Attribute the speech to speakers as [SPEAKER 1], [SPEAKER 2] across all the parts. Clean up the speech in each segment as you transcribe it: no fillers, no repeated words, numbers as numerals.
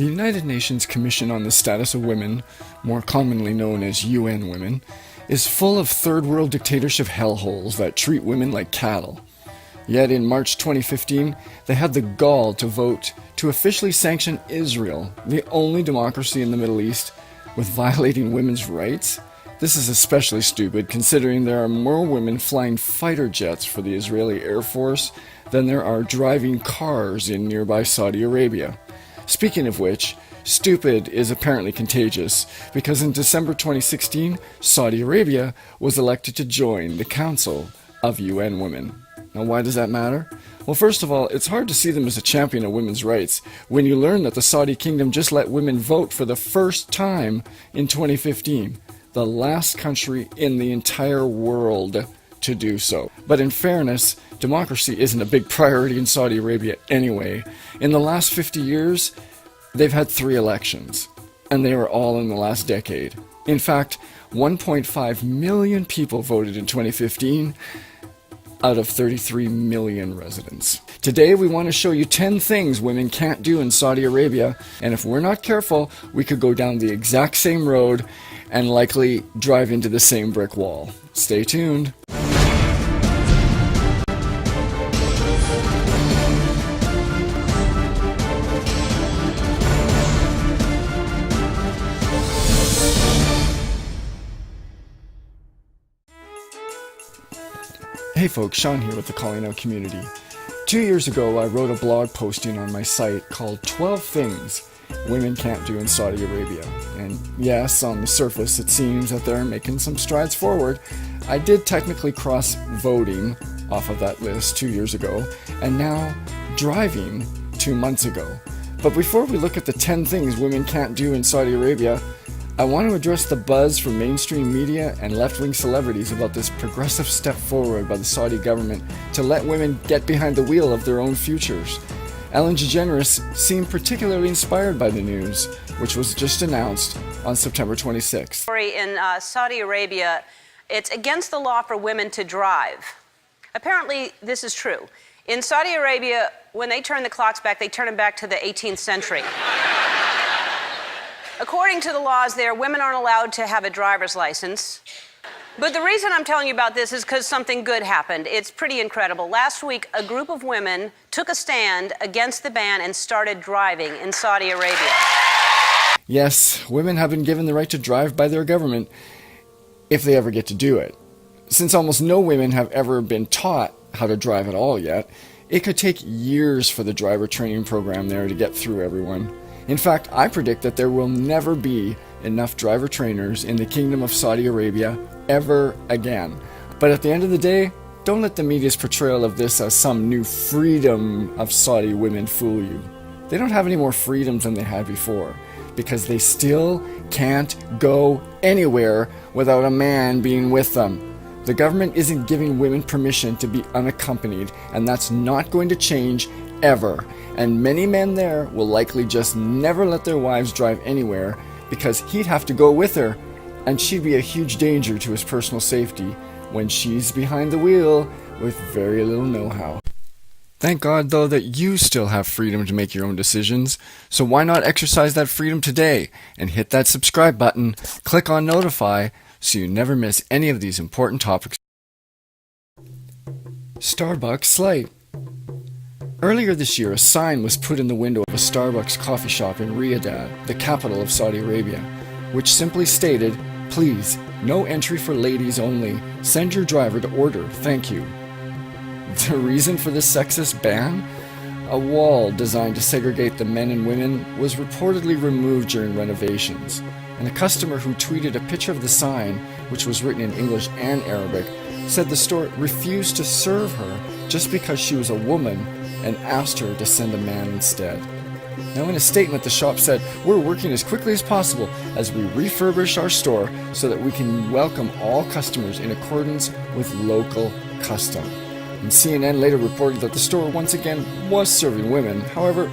[SPEAKER 1] The United Nations Commission on the Status of Women, more commonly known as UN Women, is full of third-world dictatorship hellholes that treat women like cattle. Yet in March 2015, they had the gall to vote to officially sanction Israel, the only democracy in the Middle East, with violating women's rights. This is especially stupid considering there are more women flying fighter jets for the Israeli Air Force than there are driving cars in nearby Saudi Arabia. Speaking of which, stupid is apparently contagious, because in December 2016, Saudi Arabia was elected to join the Council of UN Women. Now, why does that matter? Well, first of all, it's hard to see them as a champion of women's rights when you learn that the Saudi kingdom just let women vote for the first time in 2015, the last country in the entire world to do so. But in fairness, democracy isn't a big priority in Saudi Arabia anyway. In the last 50 years, they've had 3 elections, and they were all in the last decade. In fact, 1.5 million people voted in 2015 out of 33 million residents. Today we want to show you 10 things women can't do in Saudi Arabia, and if we're not careful, we could go down the exact same road and likely drive into the same brick wall. Stay tuned. Hey folks, Sean here with the CallOut community. 2 years ago, I wrote a blog posting on my site called 12 Things Women Can't Do in Saudi Arabia. And yes, on the surface, it seems that they're making some strides forward. I did technically cross voting off of that list 2 years ago, and now driving 2 months ago. But before we look at the 10 things women can't do in Saudi Arabia, I want to address the buzz from mainstream media and left-wing celebrities about this progressive step forward by the Saudi government to let women get behind the wheel of their own futures. Ellen DeGeneres seemed particularly inspired by the news, which was just announced on September 26th.
[SPEAKER 2] In Saudi Arabia, it's against the law for women to drive. Apparently, this is true. In Saudi Arabia, when they turn the clocks back, they turn them back to the 18th century. According to the laws there, women aren't allowed to have a driver's license. But the reason I'm telling you about this is because something good happened. It's pretty incredible. Last week, a group of women took a stand against the ban and started driving in Saudi Arabia.
[SPEAKER 1] Yes, women have been given the right to drive by their government if they ever get to do it. Since almost no women have ever been taught how to drive at all yet, it could take years for the driver training program there to get through everyone. In fact, I predict that there will never be enough driver trainers in the Kingdom of Saudi Arabia ever again. But at the end of the day, don't let the media's portrayal of this as some new freedom of Saudi women fool you. They don't have any more freedoms than they had before, because they still can't go anywhere without a man being with them. The government isn't giving women permission to be unaccompanied, and that's not going to change ever. And many men there will likely just never let their wives drive anywhere because he'd have to go with her, and she'd be a huge danger to his personal safety when she's behind the wheel with very little know-how. Thank God, though, that you still have freedom to make your own decisions, so why not exercise that freedom today and hit that subscribe button, click on notify, so you never miss any of these important topics. Starbucks Slight. Earlier this year, a sign was put in the window of a Starbucks coffee shop in Riyadh, the capital of Saudi Arabia, which simply stated, "Please, no entry for ladies only. Send your driver to order, thank you." The reason for this sexist ban? A wall designed to segregate the men and women was reportedly removed during renovations, and a customer who tweeted a picture of the sign, which was written in English and Arabic, said the store refused to serve her just because she was a woman and asked her to send a man instead. Now, in a statement, the shop said, "We're working as quickly as possible as we refurbish our store so that we can welcome all customers in accordance with local custom." And CNN later reported that the store once again was serving women. However,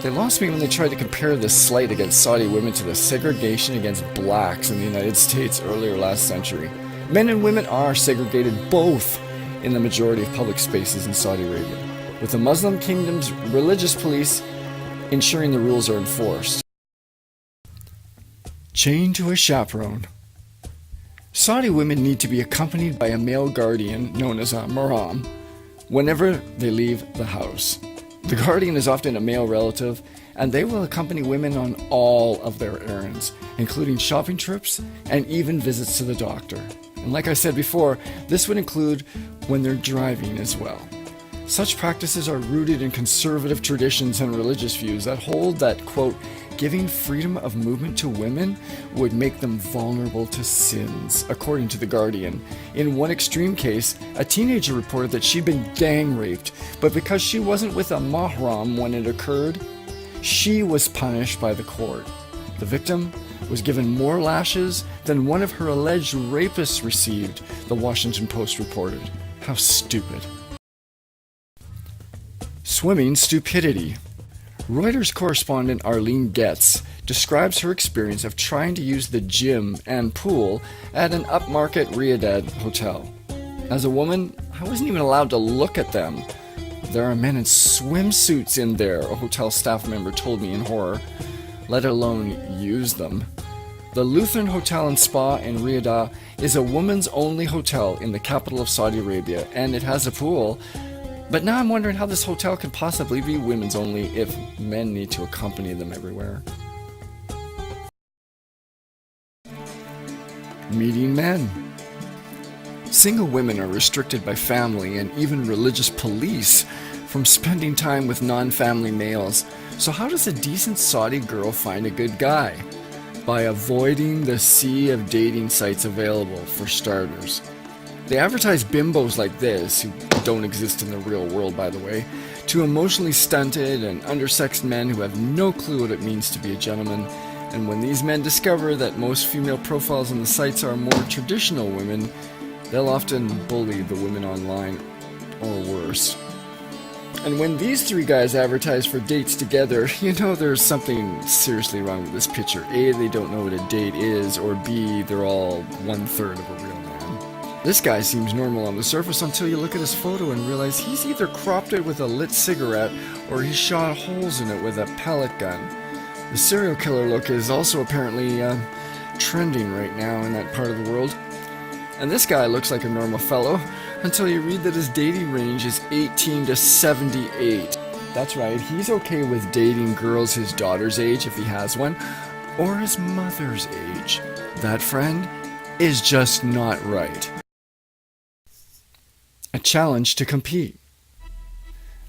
[SPEAKER 1] they lost me when they tried to compare this slight against Saudi women to the segregation against blacks in the United States earlier last century. Men and women are segregated both in the majority of public spaces in Saudi Arabia, with the Muslim kingdom's religious police ensuring the rules are enforced. Chained to a chaperone. Saudi women need to be accompanied by a male guardian known as a maram whenever they leave the house. The guardian is often a male relative, and they will accompany women on all of their errands, including shopping trips and even visits to the doctor. And like I said before, this would include when they're driving as well. Such practices are rooted in conservative traditions and religious views that hold that, quote, giving freedom of movement to women would make them vulnerable to sins, according to The Guardian. In one extreme case, a teenager reported that she'd been gang raped, but because she wasn't with a mahram when it occurred, she was punished by the court. The victim was given more lashes than one of her alleged rapists received, the Washington Post reported. How stupid. Swimming stupidity. Reuters correspondent Arlene Getz describes her experience of trying to use the gym and pool at an upmarket Riyadh hotel. As a woman, I wasn't even allowed to look at them. There are men in swimsuits in there, a hotel staff member told me in horror, let alone use them. The Lutheran Hotel and Spa in Riyadh is a woman's only hotel in the capital of Saudi Arabia, and it has a pool. But now I'm wondering how this hotel could possibly be women's only if men need to accompany them everywhere. Meeting men. Single women are restricted by family and even religious police from spending time with non-family males. So how does a decent Saudi girl find a good guy? By avoiding the sea of dating sites available, for starters. They advertise bimbos like this, who don't exist in the real world by the way, to emotionally stunted and undersexed men who have no clue what it means to be a gentleman. And when these men discover that most female profiles on the sites are more traditional women, they'll often bully the women online, or worse. And when these three guys advertise for dates together, you know there's something seriously wrong with this picture. A, they don't know what a date is, or B, they're all 1/3 of a real man. This guy seems normal on the surface until you look at his photo and realize he's either cropped it with a lit cigarette or he shot holes in it with a pellet gun. The serial killer look is also apparently trending right now in that part of the world. And this guy looks like a normal fellow until you read that his dating range is 18 to 78. That's right, he's okay with dating girls his daughter's age if he has one, or his mother's age. That, friend, is just not right. A challenge to compete.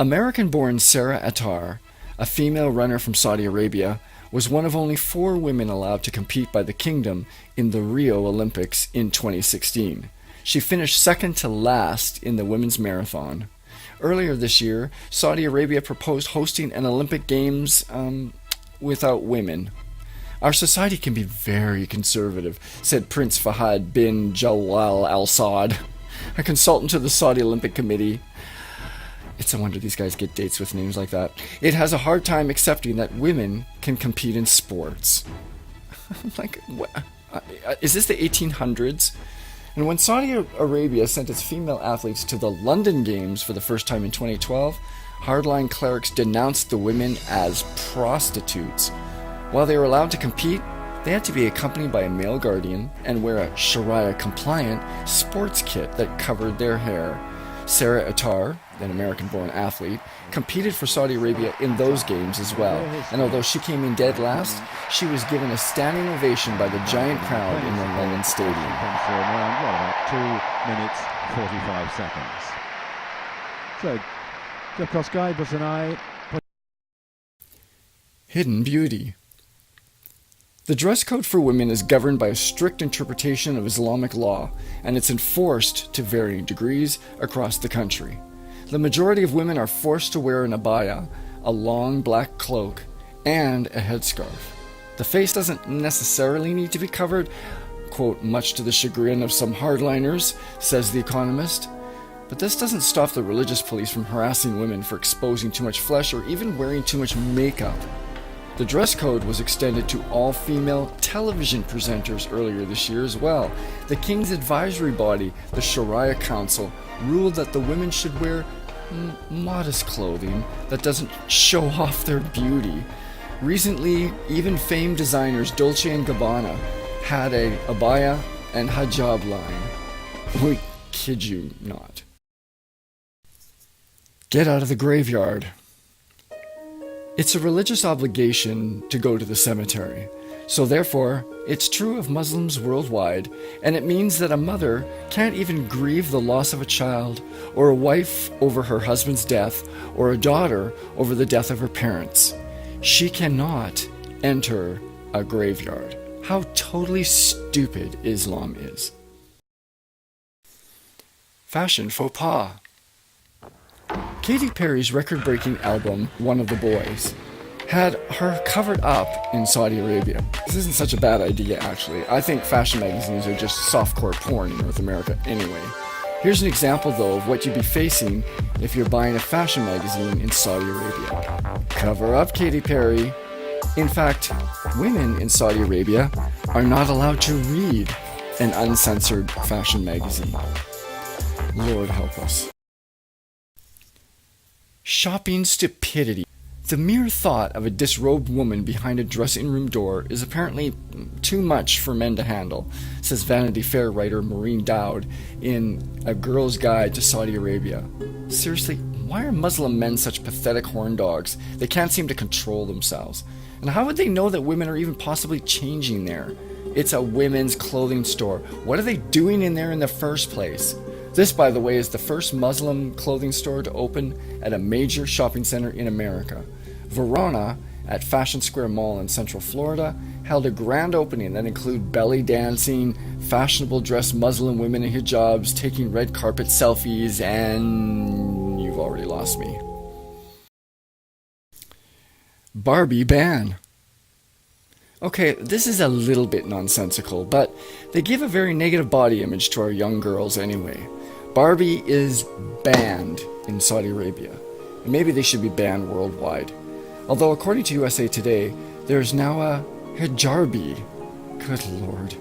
[SPEAKER 1] American-born Sarah Attar, a female runner from Saudi Arabia, was one of only 4 women allowed to compete by the kingdom in the Rio Olympics in 2016. She finished second to last in the women's marathon. Earlier this year, Saudi Arabia proposed hosting an Olympic Games without women. Our society can be very conservative, said Prince Fahad bin Jalal Al Saud, a consultant to the Saudi Olympic Committee. It's a wonder these guys get dates with names like that. It has a hard time accepting that women can compete in sports. Like, what? Is this the 1800s? And when Saudi Arabia sent its female athletes to the London Games for the first time in 2012, hardline clerics denounced the women as prostitutes. While they were allowed to compete, they had to be accompanied by a male guardian and wear a Sharia-compliant sports kit that covered their hair. Sarah Attar, an American-born athlete, competed for Saudi Arabia in those games as well. And although she came in dead last, she was given a standing ovation by the giant crowd in the London Stadium.
[SPEAKER 3] About 2 minutes, 45 seconds. So, Djokovic was an eye.
[SPEAKER 1] Hidden beauty. The dress code for women is governed by a strict interpretation of Islamic law, and it's enforced to varying degrees across the country. The majority of women are forced to wear an abaya, a long black cloak, and a headscarf. The face doesn't necessarily need to be covered, quote, much to the chagrin of some hardliners, says The Economist. But this doesn't stop the religious police from harassing women for exposing too much flesh or even wearing too much makeup. The dress code was extended to all female television presenters earlier this year as well. The King's advisory body, the Sharia Council, ruled that the women should wear modest clothing that doesn't show off their beauty. Recently, even famed designers Dolce & Gabbana had a abaya and hijab line. We kid you not. Get out of the graveyard. It's a religious obligation to go to the cemetery. So therefore, it's true of Muslims worldwide, and it means that a mother can't even grieve the loss of a child, or a wife over her husband's death, or a daughter over the death of her parents. She cannot enter a graveyard. How totally stupid Islam is. Fashion faux pas. Katy Perry's record-breaking album, One of the Boys, had her covered up in Saudi Arabia. This isn't such a bad idea, actually. I think fashion magazines are just softcore porn in North America anyway. Here's an example, though, of what you'd be facing if you're buying a fashion magazine in Saudi Arabia. Cover up, Katy Perry. In fact, women in Saudi Arabia are not allowed to read an uncensored fashion magazine. Lord help us. Shopping stupidity. The mere thought of a disrobed woman behind a dressing room door is apparently too much for men to handle, says Vanity Fair writer Maureen Dowd in A Girl's Guide to Saudi Arabia. Seriously, why are Muslim men such pathetic horn dogs? They can't seem to control themselves. And how would they know that women are even possibly changing there? It's a women's clothing store. What are they doing in there in the first place? This, by the way, is the first Muslim clothing store to open at a major shopping center in America. Verona, at Fashion Square Mall in Central Florida, held a grand opening that included belly dancing, fashionable dressed Muslim women in hijabs taking red carpet selfies, and you've already lost me. Barbie ban. Okay, this is a little bit nonsensical, but they give a very negative body image to our young girls anyway. Barbie is banned in Saudi Arabia, and maybe they should be banned worldwide. Although according to USA Today, there's now a hijabi. Good lord.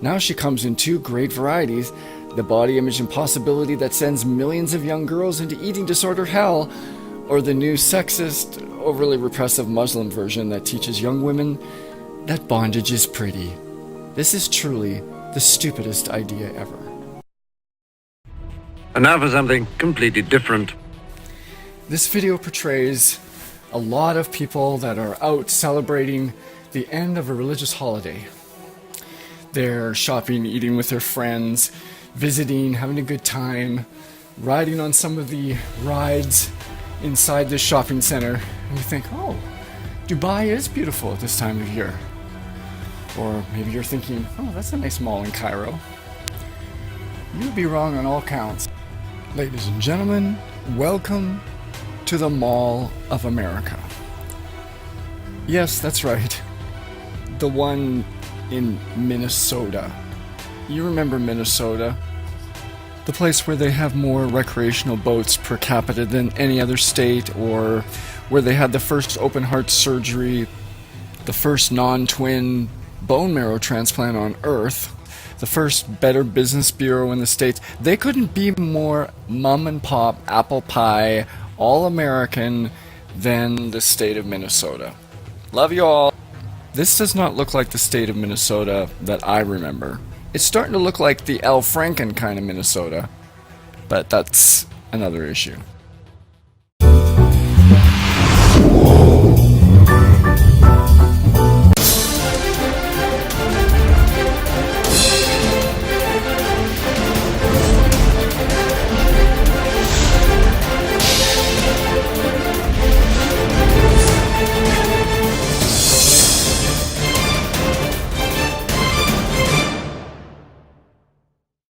[SPEAKER 1] Now she comes in two great varieties, the body image impossibility that sends millions of young girls into eating disorder hell, or the new sexist, overly repressive Muslim version that teaches young women that bondage is pretty. This is truly the stupidest idea ever.
[SPEAKER 4] And now for something completely different.
[SPEAKER 1] This video portrays a lot of people that are out celebrating the end of a religious holiday. They're shopping, eating with their friends, visiting, having a good time, riding on some of the rides inside this shopping center. And you think, oh, Dubai is beautiful at this time of year. Or maybe you're thinking, oh, that's a nice mall in Cairo. You'd be wrong on all counts. Ladies and gentlemen, welcome to the Mall of America. Yes, that's right. The one in Minnesota. You remember Minnesota? The place where they have more recreational boats per capita than any other state, or where they had the first open heart surgery, the first non-twin bone marrow transplant on Earth, the first Better Business Bureau in the States. They couldn't be more mom and pop, apple pie, all-American than the state of Minnesota. Love you all. This does not look like the state of Minnesota that I remember. It's starting to look like the Al Franken kind of Minnesota, but that's another issue.